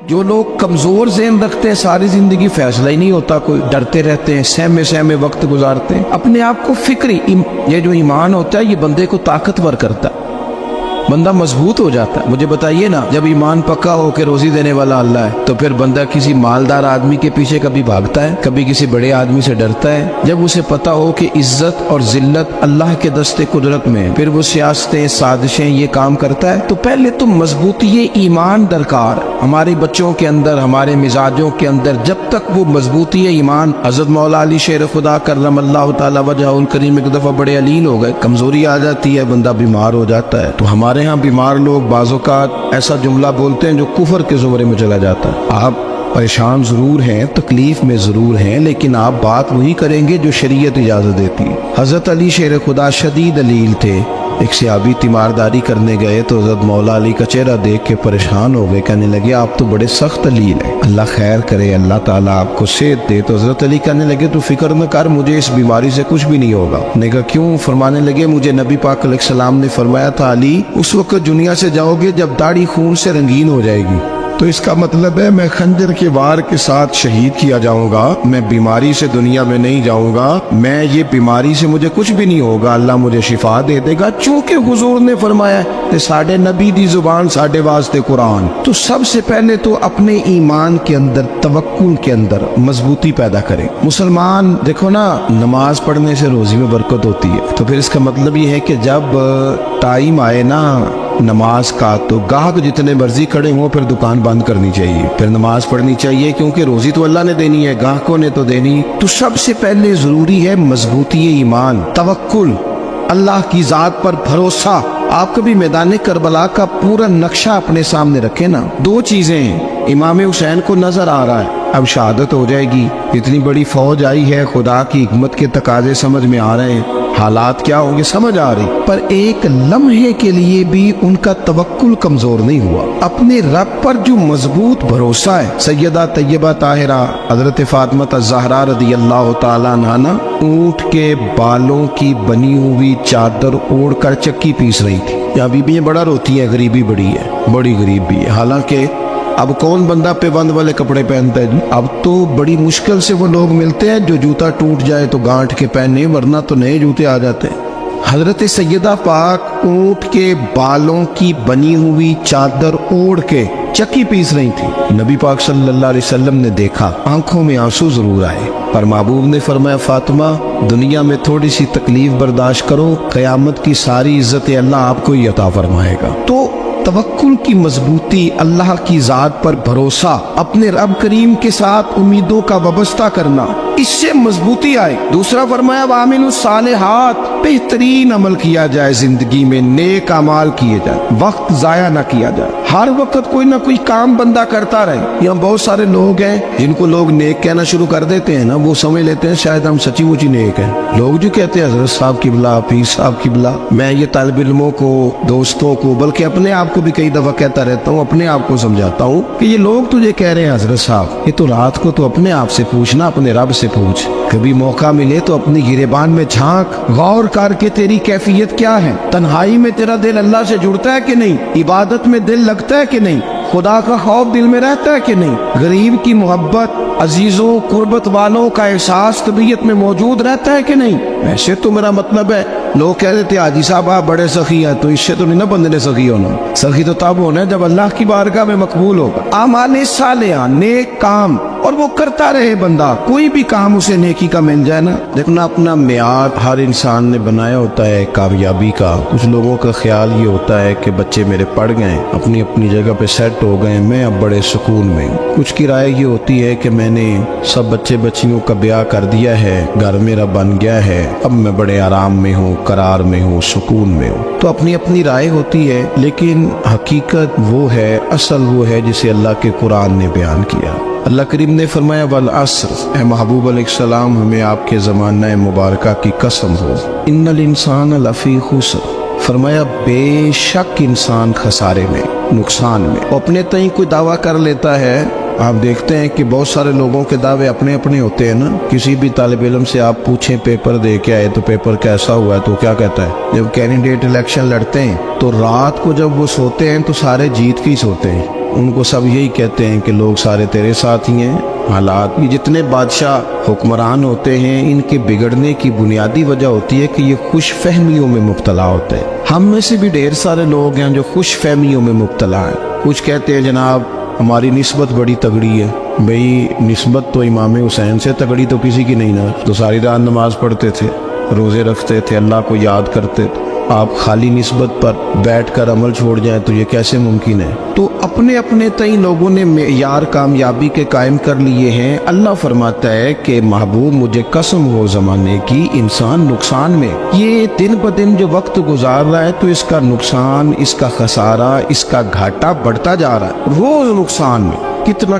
جو لوگ کمزور ذہن رکھتے ہیں ساری زندگی فیصلہ ہی نہیں ہوتا کوئی، ڈرتے رہتے ہیں، سہمے سہمے وقت گزارتے ہیں، اپنے آپ کو فکری یہ جو ایمان ہوتا ہے یہ بندے کو طاقتور کرتا ہے، بندہ مضبوط ہو جاتا ہے۔ مجھے بتائیے نا، جب ایمان پکا ہو کہ روزی دینے والا اللہ ہے تو پھر بندہ کسی مالدار آدمی کے پیچھے کبھی بھاگتا ہے، کبھی کسی بڑے آدمی سے ڈرتا ہے؟ جب اسے پتا ہو کہ عزت اور ذلت اللہ کے دستے قدرت میں ہے، پھر وہ سیاستیں سازشیں یہ کام کرتا ہے۔ تو پہلے تو مضبوطی ایمان درکار ہمارے بچوں کے اندر، ہمارے مزاجوں کے اندر، جب تک وہ مضبوطی ایمان۔ حضرت مولا علی شیر خدا کرم اللہ تعالی وجہہ الکریم ایک دفعہ بڑے علیل ہو گئے، کمزوری آ جاتی ہے، بندہ بیمار ہو جاتا ہے۔ تو ہمارے ہاں بیمار لوگ بعض اوقات ایسا جملہ بولتے ہیں جو کفر کے زمرے میں چلا جاتا ہے۔ آپ پریشان ضرور ہیں، تکلیف میں ضرور ہیں، لیکن آپ بات وہی کریں گے جو شریعت اجازت دیتی ہے۔ حضرت علی شیر خدا شدید علیل تھے، ایک صحابی تیمارداری کرنے گئے تو حضرت مولا علی کا چہرہ دیکھ کے پریشان ہو گئے، کہنے لگے آپ تو بڑے سخت علیل ہیں، اللہ خیر کرے، اللہ تعالیٰ آپ کو صحت دے۔ تو حضرت علی کہنے لگے تو فکر نہ کر، مجھے اس بیماری سے کچھ بھی نہیں ہوگا۔ نے کہا کیوں؟ فرمانے لگے مجھے نبی پاک علیہ السلام نے فرمایا تھا علی اس وقت دنیا سے جاؤ گے جب داڑھی خون سے رنگین ہو جائے گی، تو اس کا مطلب ہے میں خنجر کے وار کے ساتھ شہید کیا جاؤں گا، میں بیماری سے دنیا میں نہیں جاؤں گا، میں یہ بیماری سے مجھے کچھ بھی نہیں ہوگا، اللہ مجھے شفا دے دے گا، چونکہ حضور نے فرمایا کہ ساڈے نبی دی زبان ساڈے واسطے قرآن۔ تو سب سے پہلے تو اپنے ایمان کے اندر، توکل کے اندر مضبوطی پیدا کریں۔ مسلمان دیکھو نا، نماز پڑھنے سے روزی میں برکت ہوتی ہے، تو پھر اس کا مطلب یہ ہے کہ جب ٹائم آئے نا نماز کا تو گاہک جتنے مرضی کھڑے ہوں پھر دکان بند کرنی چاہیے، پھر نماز پڑھنی چاہیے، کیونکہ روزی تو اللہ نے دینی ہے، گاہکوں نے تو دینی۔ تو سب سے پہلے ضروری ہے مضبوطی ایمان، توکل، اللہ کی ذات پر بھروسہ۔ آپ کبھی میدان کربلا کا پورا نقشہ اپنے سامنے رکھیں نا، دو چیزیں ہیں، امام حسین کو نظر آ رہا ہے اب شہادت ہو جائے گی، اتنی بڑی فوج آئی ہے، خدا کی حکمت کے تقاضے سمجھ میں آ رہے ہیں، حالات کیا ہوں گے سمجھ آ رہی، پر ایک لمحے کے لیے بھی ان کا توکل کمزور نہیں ہوا۔ اپنے رب پر جو مضبوط بھروسہ ہے، سیدہ طیبہ طاہرہ حضرت فاطمہ الزہرا رضی اللہ تعالیٰ عنہا اونٹ کے بالوں کی بنی ہوئی چادر اوڑھ کر چکی پیس رہی تھی۔ یہاں بیویاں بڑا روتی ہیں، غریبی بڑی ہے، بڑی غریب بھی ہے، حالانکہ اب کون بندہ پیبند والے کپڑے پہنتا ہے جی؟ اب تو بڑی مشکل سے وہ لوگ ملتے ہیں جو جوتا ٹوٹ جائے تو گانٹھ کے پہنے، ورنہ تو نئے جوتے آ جاتے ہیں۔ حضرت سیدہ پاک اونٹ کے بالوں کی بنی ہوئی چادر اوڑھ کے چکی پیس رہی تھی۔ نبی پاک صلی اللہ علیہ وسلم نے دیکھا، آنکھوں میں آنسو ضرور آئے، پر محبوب نے فرمایا فاطمہ دنیا میں تھوڑی سی تکلیف برداشت کرو، قیامت کی ساری عزت اللہ آپ کو ہی عطا فرمائے گا۔ تو توکل کی مضبوطی، اللہ کی ذات پر بھروسہ، اپنے رب کریم کے ساتھ امیدوں کا وابستہ کرنا، اس سے مضبوطی آئے۔ دوسرا فرمایا وَعَمِلُوا الصَّالِحَاتِ، بہترین عمل کیا جائے زندگی میں، نیک اعمال کیے جائے، وقت ضائع نہ کیا جائے، ہر وقت کوئی نہ کوئی کام بندہ کرتا رہے۔ یہاں بہت سارے لوگ ہیں جن کو لوگ نیک کہنا شروع کر دیتے ہیں نا، وہ سمجھ لیتے ہیں شاید ہم سچی مچی نیک ہیں۔ لوگ جو کہتے ہیں حضرت صاحب کی بلا، پیر صاحب کی بلا، میں یہ طالب علموں کو، دوستوں کو، بلکہ اپنے آپ کو بھی کئی دفعہ کہتا رہتا ہوں، اپنے آپ کو سمجھاتا ہوں کہ یہ لوگ تجھے کہہ رہے ہیں حضرت صاحب، یہ تو رات کو تو اپنے آپ سے پوچھنا، اپنے رب سے پوچھ، کبھی موقع ملے تو اپنی گریبان میں جھانک، غور کر کے تیری کیفیت کیا ہے، تنہائی میں تیرا دل اللہ سے جڑتا ہے کہ نہیں، عبادت میں دل لگتا ہے کہ نہیں، خدا کا خوف دل میں رہتا ہے کہ نہیں، غریب کی محبت، عزیزوں قربت والوں کا احساس طبیعت میں موجود رہتا ہے کہ نہیں۔ ویسے تو میرا مطلب ہے، لوگ کہہ دیتے حاجی صاحب آپ بڑے سخی ہیں، تو اس سے تو نہیں نا بندے نے سخی ہونا، سخی تو تب ہونا ہے جب اللہ کی بارگاہ میں مقبول ہوگا۔ اعمال صالحہ، نیک کام، اور وہ کرتا رہے بندہ، کوئی بھی کام اسے نیکی کا مل جائے نا۔ دیکھنا اپنا معیار ہر انسان نے بنایا ہوتا ہے کامیابی کا۔ کچھ لوگوں کا خیال یہ ہوتا ہے کہ بچے میرے پڑھ گئے، اپنی اپنی جگہ پہ سیٹ ہو گئے، میں اب بڑے سکون میں ہوں۔ کچھ کی رائے یہ ہوتی ہے کہ میں نے سب بچے بچیوں کا بیاہ کر دیا ہے، گھر میرا بن گیا ہے، اب میں بڑے آرام میں ہوں، قرار میں ہوں، سکون میں ہوں۔ تو اپنی اپنی رائے ہوتی ہے، لیکن حقیقت وہ ہے، اصل وہ ہے جسے اللہ کے قرآن نے بیان کیا۔ اللہ کریم نے فرمایا والعصر، اے محبوب علیہ السلام ہمیں آپ کے زمانہ مبارکہ کی قسم ہو، ان الانسان لفی خسر، فرمایا بے شک انسان خسارے میں، نقصان میں۔ اپنے تئیں کوئی دعویٰ کر لیتا ہے، آپ دیکھتے ہیں کہ بہت سارے لوگوں کے دعوے اپنے اپنے ہوتے ہیں نا۔ کسی بھی طالب علم سے آپ پوچھیں پیپر دے کے آئے تو پیپر کیسا ہوا ہے، تو کیا کہتا ہے؟ جب کینڈیڈیٹ الیکشن لڑتے ہیں تو رات کو جب وہ سوتے ہیں تو سارے جیت کے ہی سوتے ہیں، ان کو سب یہی کہتے ہیں کہ لوگ سارے تیرے ساتھ ہی ہیں. حالات یہ جتنے بادشاہ حکمران ہوتے ہیں ان کے بگڑنے کی بنیادی وجہ ہوتی ہے کہ یہ خوش فہمیوں میں مبتلا ہوتے ہیں. ہم میں سے بھی ڈھیر سارے لوگ ہیں جو خوش فہمیوں میں مبتلا ہیں. کچھ کہتے ہیں جناب ہماری نسبت بڑی تگڑی ہے. بھئی نسبت تو امام حسین سے تگڑی تو کسی کی نہیں نا. تو ساری رات نماز پڑھتے تھے, روزے رکھتے تھے, اللہ کو یاد کرتے تھے. آپ خالی نسبت پر بیٹھ کر عمل چھوڑ جائیں تو یہ کیسے ممکن ہے؟ تو اپنے اپنے تئیں لوگوں نے معیار کامیابی کے قائم کر لیے ہیں. اللہ فرماتا ہے کہ محبوب مجھے قسم ہو زمانے کی انسان نقصان میں. یہ دن بدن جو وقت گزار رہا ہے تو اس کا نقصان, اس کا خسارہ, اس کا گھاٹا بڑھتا جا رہا ہے روز نقصان میں.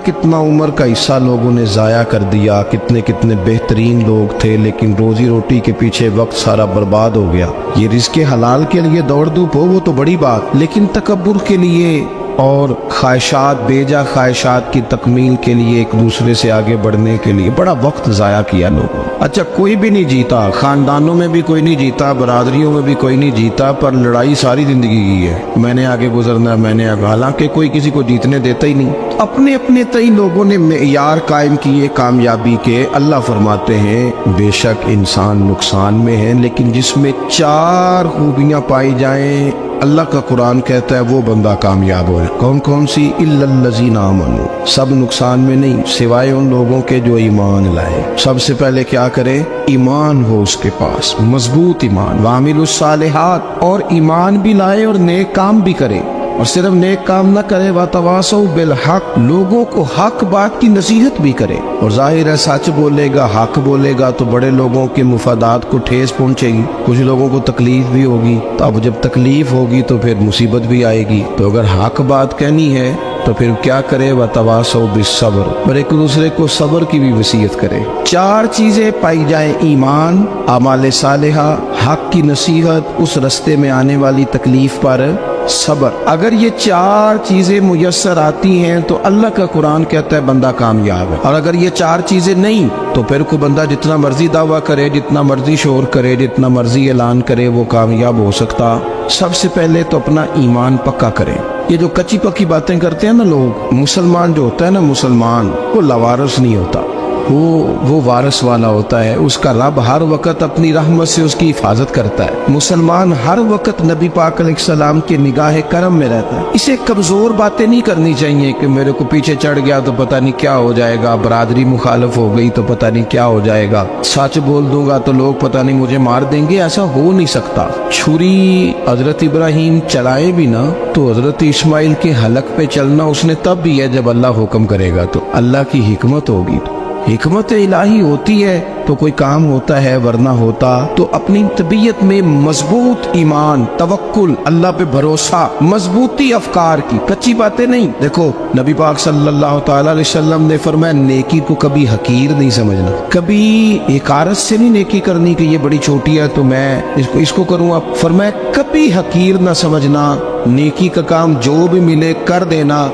کتنا عمر کا حصہ لوگوں نے ضائع کر دیا. کتنے بہترین لوگ تھے لیکن روزی روٹی کے پیچھے وقت سارا برباد ہو گیا. یہ رزق حلال کے لیے دوڑ دھوپ ہو وہ تو بڑی بات, لیکن تکبر کے لیے اور خواہشات, بیجا خواہشات کی تکمیل کے لیے, ایک دوسرے سے آگے بڑھنے کے لیے بڑا وقت ضائع کیا لوگوں نے. اچھا کوئی بھی نہیں جیتا, خاندانوں میں بھی کوئی نہیں جیتا, برادریوں میں بھی کوئی نہیں جیتا, پر لڑائی ساری زندگی کی ہے. میں نے آگے گزرنا, میں نے آگے, حالانکہ کوئی کسی کو جیتنے دیتا ہی نہیں. اپنے اپنے تئی لوگوں نے معیار قائم کیے کامیابی کے. اللہ فرماتے ہیں بے شک انسان نقصان میں ہے, لیکن جس میں 4 خوبیاں پائی جائیں اللہ کا قرآن کہتا ہے وہ بندہ کامیاب ہو. کون کون سی؟ الا الذین آمنوا. سب نقصان میں نہیں سوائے ان لوگوں کے جو ایمان لائے. سب سے پہلے کیا کرے؟ ایمان ہو اس کے پاس, مضبوط ایمان. وعملوا الصالحات, اور ایمان بھی لائے اور نیک کام بھی کرے. اور صرف نیک کام نہ کرے, وَتَوَاصَوْا بِالْحَقِّ, لوگوں کو حق بات کی نصیحت بھی کرے. اور ظاہر ہے سچ بولے گا, حق بولے گا تو بڑے لوگوں کے مفادات کو ٹھیس پہنچے گی, کچھ لوگوں کو تکلیف بھی ہوگی. تو اب جب تکلیف ہوگی تو پھر مصیبت بھی آئے گی. تو اگر حق بات کہنی ہے تو پھر کیا کرے؟ وَتَوَاصَوْا بِالصَّبْرِ, اور ایک دوسرے کو صبر کی بھی وصیت کرے. 4 چیزیں پائی جائیں, ایمان, اعمال صالحہ, حق کی نصیحت, اس رستے میں آنے والی تکلیف پر صبر. اگر یہ 4 چیزیں میسر آتی ہیں تو اللہ کا قرآن کہتا ہے بندہ کامیاب ہے. اور اگر یہ 4 چیزیں نہیں تو پھر کوئی بندہ جتنا مرضی دعویٰ کرے, جتنا مرضی شور کرے, جتنا مرضی اعلان کرے, وہ کامیاب ہو سکتا. سب سے پہلے تو اپنا ایمان پکا کرے. یہ جو کچی پکی باتیں کرتے ہیں نا لوگ, مسلمان جو ہوتا ہے نا, مسلمان وہ لوارث نہیں ہوتا, وہ وارث والا ہوتا ہے. اس کا رب ہر وقت اپنی رحمت سے اس کی حفاظت کرتا ہے. مسلمان ہر وقت نبی پاک علیہ السلام کے نگاہ کرم میں رہتا ہے. اسے کمزور باتیں نہیں کرنی چاہیے کہ میرے کو پیچھے چڑھ گیا تو پتہ نہیں کیا ہو جائے گا, برادری مخالف ہو گئی تو پتہ نہیں کیا ہو جائے گا, سچ بول دوں گا تو لوگ پتہ نہیں مجھے مار دیں گے. ایسا ہو نہیں سکتا. چھری حضرت ابراہیم چلائے بھی نا تو حضرت اسماعیل کے حلق پہ چلنا اس نے تب بھی ہے جب اللہ حکم کرے گا. تو اللہ کی حکمت ہوگی, حکمت الہی ہوتی ہے تو کوئی کام ہوتا ہے, ورنہ ہوتا. تو اپنی طبیعت میں مضبوط ایمان, توکل, اللہ پہ بھروسہ, مضبوطی افکار کی, کچی باتیں نہیں. دیکھو نبی پاک صلی اللہ تعالی علیہ وسلم نے فرمایا نیکی کو کبھی حقیر نہیں سمجھنا, کبھی حقارت سے نہیں نیکی کرنی کہ یہ بڑی چھوٹی ہے تو میں اس کو کروں. اب فرمایا کبھی حقیر نہ سمجھنا, نیکی کا کام جو بھی ملے کر دینا.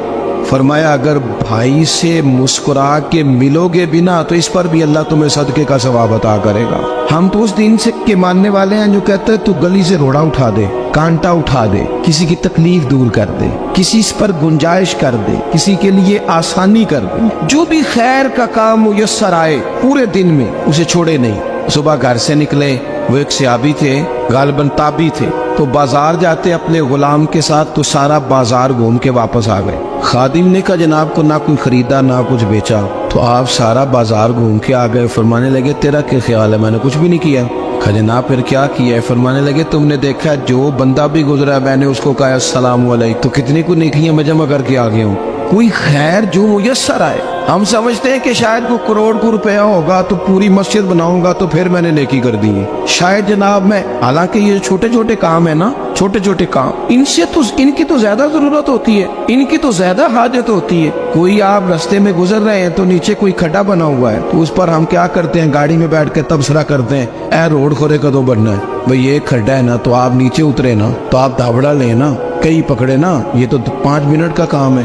فرمایا اگر بھائی سے مسکرا کے ملو گے بنا تو اس پر بھی اللہ تمہیں صدقے کا ثواب عطا کرے گا. ہم تو اس دین سے کے ماننے والے ہیں جو کہتے ہیں تو گلی سے روڑا اٹھا دے, کانٹا اٹھا دے, کسی کی تکلیف دور کر دے, کسی پر گنجائش کر دے, کسی کے لیے آسانی کر دے. جو بھی خیر کا کام میسر آئے پورے دن میں اسے چھوڑے نہیں. صبح گھر سے نکلے, وہ ایک صحابی تھے, غالباً تابعی تھے, تو بازار جاتے اپنے غلام کے ساتھ تو سارا بازار گھوم کے واپس آ گئے. خادم نے کہا جناب کو نہ کوئی خریدا نہ کچھ بیچا. تو آپ سارا بازار گھوم کے آ گئے. فرمانے لگے تیرا کیا خیال ہے؟ میں نے کچھ بھی نہیں کیا. کہا جناب پھر کیا کیا ہے؟ فرمانے لگے تم نے دیکھا جو بندہ بھی گزرا میں نے اس کو کہا السلام علیکم, تو کتنی کو نیکیاں میں جمع کر کے آ گیا ہوں. کوئی خیر جو میسر آئے. ہم سمجھتے ہیں کہ شاید کو کروڑ کو روپیہ ہوگا تو پوری مسجد بناؤں گا تو پھر میں نے نیکی کر دی ہے. شاید جناب میں, حالانکہ یہ چھوٹے چھوٹے کام ہے نا, چھوٹے چھوٹے کام, ان کی تو زیادہ ضرورت ہوتی ہے, ان کی تو زیادہ حاجت ہوتی ہے. کوئی آپ رستے میں گزر رہے ہیں تو نیچے کوئی کھڈا بنا ہوا ہے تو اس پر ہم کیا کرتے ہیں, گاڑی میں بیٹھ کے تبصرہ کرتے ہیں اے روڈ کھورے کدو بننا ہے. بھئی یہ کھڈا ہے نا تو آپ نیچے اترے نا, تو آپ دھابڑا لیں نا, کئی پکڑے نا, یہ تو 5 منٹ کا کام ہے.